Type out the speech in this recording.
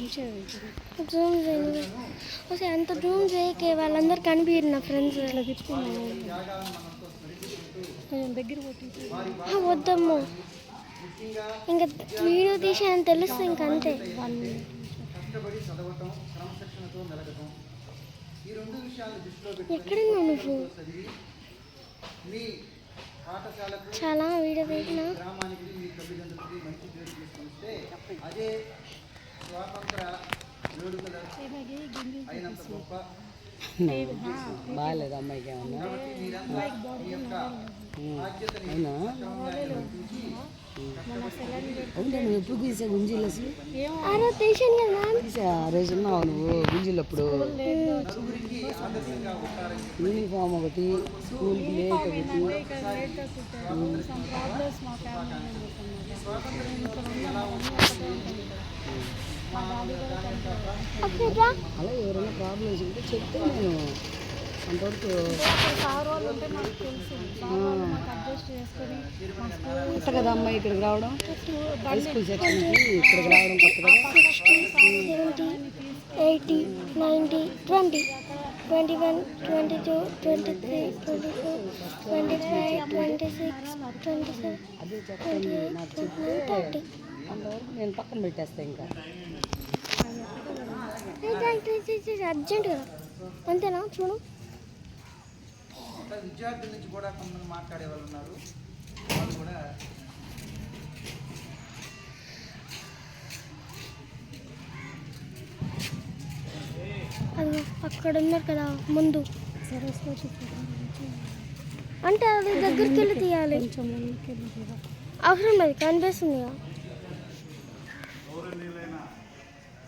Zoom చేయను ఒకసారి అంత జూమ్ చేయకే వాళ్ళందరూ కనిపించారు నా ఫ్రెండ్స్ ఇలా తెచ్చుకున్నాను దగ్గర వద్దమ్మో ఇంకా వీడియో తీసి అని తెలుస్తుంది ఇంక అంతే ఎక్కడున్నావు నువ్వు చాలా వీడియో తీసినా బాగాలేదు అమ్మాయికి ఏమన్నా అవునా అవునా నువ్వు ఎప్పుడు తీసా గుంజీలు అసలు తీసా రోజు ఉన్నావు నువ్వు గుంజీలు అప్పుడు యూనిఫామ్ ఒకటి స్కూల్కి లేట్ ఒకటి అలా ఎవరైనా ప్రాబ్లమ్స్ ఉంటే చెప్తే నేను అంతవరకు కొత్త కదా అమ్మాయి ఇక్కడికి రావడం హై స్కూల్ సెక్షన్కి ఇక్కడికి రావడం కొత్త కదా 80, 90, 20, 21, 22, 23, 24, 25, 26, 27, అదే చెప్పండి నాకు చెప్తే 30. అంతవరకు నేను పక్కన పెట్టేస్తాను ఇంకా అర్జెంట్ కదా అంతేనా చూడు విద్యార్థుల నుంచి కూడా కొంతమంది మాట్లాడే వాళ్ళు ఉన్నారు వాళ్ళు కూడా అది అక్కడ ఉన్నారు కదా ముందు అంటే అది దగ్గరికి వెళ్ళి తీయాలి అవసరం లేదు కనిపిస్తుంది కదా